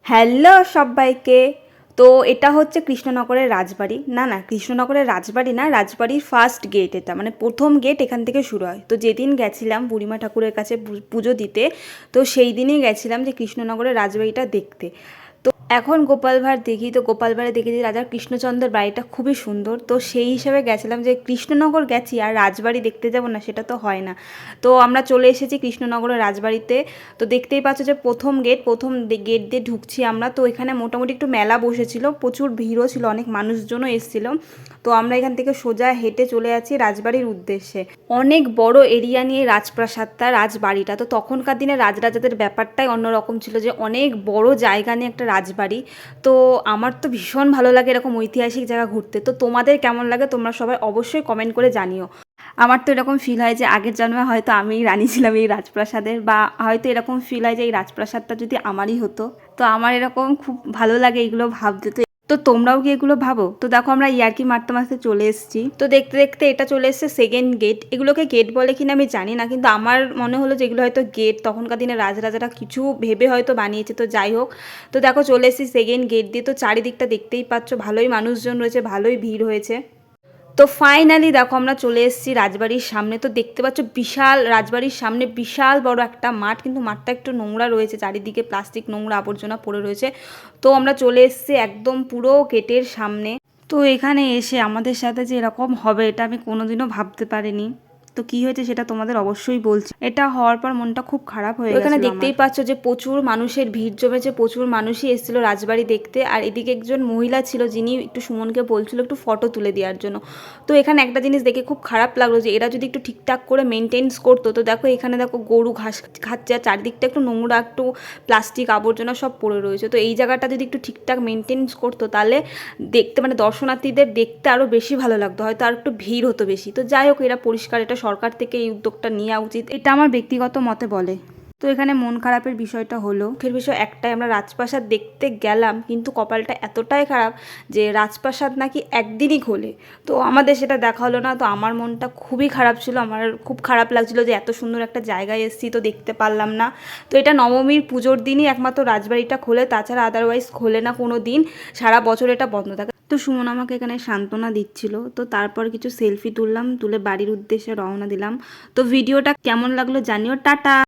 Hello সবাইকে। তো এটা হচ্ছে কৃষ্ণনগরের রাজবাড়ি। না কৃষ্ণনগরের রাজবাড়ি না, রাজবাড়ির ফার্স্ট গেট। এটা মানে প্রথম গেট এখান থেকে শুরু হয়। তো যেদিন গেছিলাম বুড়িমা ঠাকুরের কাছে পুজো দিতে, তো সেই দিনই গেছিলাম যে কৃষ্ণনগরের রাজবাড়িটা দেখতে। তো এখন গোপাল ভাঁড় দেখি, তো গোপাল ভাঁড়ে দেখেছি রাজা কৃষ্ণচন্দ্রের বাড়িটা খুবই সুন্দর। তো সেই হিসাবে গেছিলাম যে কৃষ্ণনগর গেছি আর রাজবাড়ি দেখতে যাব না, সেটা তো হয় না। তো আমরা চলে এসেছি কৃষ্ণনগরের রাজবাড়িতে। তো দেখতেই পাচ্ছ যে প্রথম গেট দিয়ে ঢুকছি আমরা। তো এখানে মোটামুটি একটু মেলা বসেছিল, প্রচুর ভিড়ও ছিল, অনেক মানুষজনও এসেছিল। তো আমরা এখান থেকে সোজা হেঁটে চলে যাচ্ছি রাজবাড়ির উদ্দেশ্যে। অনেক বড় এরিয়া নিয়ে রাজপ্রাসাদটা, রাজবাড়িটা। তো তখনকার দিনে রাজরাজাদের ব্যাপারটাই অন্যরকম ছিল, যে অনেক বড় জায়গা নিয়ে একটা রাজবাড়ি। তো আমার তো ভীষণ ভালো লাগে এরকম ঐতিহাসিক জায়গা ঘুরতে। তো তোমাদের কেমন লাগে তোমরা সবাই অবশ্যই কমেন্ট করে জানিও। আমার তো এরকম ফিল হয় যে আগের জন্মে হয়তো আমিই রানী ছিলাম এই রাজপ্রাসাদের, বা হয়তো এরকম ফিল হয় যে এই রাজপ্রাসাদটা যদি আমারই হতো। তো আমার এরকম খুব ভালো লাগে এগুলো ভাবতে। তো তোমরাও কি এগুলো ভাবো? তো দেখো আমরা ইয়ার্কি মারতে মারতে চলে এসেছি। তো দেখতে দেখতে এটা চলে এসেছে সেকেন্ড গেট। এগুলোকে গেট বলে কিনা আমি জানি না, কিন্তু আমার মনে হলো যে এগুলো হয়তো গেট। তখনকার দিনে রাজরাজারা কিছু ভেবে হয়তো বানিয়েছে। তো যাই হোক, তো দেখো চলে এসেছি সেকেন্ড গেট দিয়ে। তো চারিদিকটা দেখতেই পাচ্ছ, ভালোই মানুষজন রয়েছে, ভালোই ভিড় হয়েছে। তো ফাইনালি দেখো আমরা চলে এসেছি রাজবাড়ির সামনে। তো দেখতে পাচ্ছ বিশাল, রাজবাড়ির সামনে বিশাল বড় একটা মাঠ, কিন্তু মাঠটা একটু নোংরা রয়েছে, চারিদিকে প্লাস্টিক নোংরা আবর্জনা পড়ে রয়েছে। তো আমরা চলে এসেছি একদম পুরো গেটের সামনে। তো এখানে এসে আমাদের সাথে যে এরকম হবে এটা আমি কোনোদিনও ভাবতে পারিনি। তো কি হয়েছে সেটা তোমাদের অবশ্যই বলছি। এটা হওয়ার পর মনটা খুব খারাপ হয়ে গেছে। এখানে দেখতেই পাচ্ছ যে প্রচুর মানুষের ভিড় জমেছে, প্রচুর মানুষই এসেছিল রাজবাড়ি দেখতে। আর এদিকে একজন মহিলা ছিল যিনি একটু সুমনকে বলছিল একটু ফটো তুলে দেওয়ার জন্য। তো এখানে একটা জিনিস দেখে খুব খারাপ লাগলো, যে এরা যদি একটু ঠিকঠাক করে মেনটেন্স করতো। তো দেখো এখানে দেখো গরু ঘাস খাচ্ছে, আর চারদিকটা একটু নোংরা, একটু প্লাস্টিক আবর্জনা সব পড়ে রয়েছে। তো এই জায়গাটা যদি একটু ঠিকঠাক মেনটেন্স করতো তাহলে দেখতে, মানে দর্শনার্থীদের দেখতে আরও বেশি ভালো লাগতো, হয়তো আর একটু ভিড় হতো বেশি। তো যাই হোক, এরা পরিষ্কার, এটা সরকার থেকে এই উদ্যোগটা নেওয়া উচিত, এটা আমার ব্যক্তিগত মতে বলে। তো এখানে মন খারাপের বিষয়টা হলো, মুখের বিষয় একটাই, আমরা রাজপ্রাসাদ দেখতে গেলাম কিন্তু কপালটা এতটাই খারাপ যে রাজপ্রাসাদ নাকি একদিনই খোলে। তো আমাদের সেটা দেখা হলো না। তো আমার মনটা খুবই খারাপ ছিল, আমার খুব খারাপ লাগছিল যে এত সুন্দর একটা জায়গায় এসেছি তো দেখতে পারলাম না। তো এটা নবমীর পুজোর দিনই একমাত্র রাজবাড়িটা খোলে, তাছাড়া আদারওয়াইজ খোলে না কোনো দিন, সারা বছর এটা বন্ধ থাকে। তো সুমন আমাকে এখানে সান্ত্বনা দিচ্ছিল। তো তারপর কিছু সেলফি তুললাম, তুলে বাড়ির উদ্দেশ্যে রওনা দিলাম। তো ভিডিওটা কেমন লাগলো জানিও। টাটা।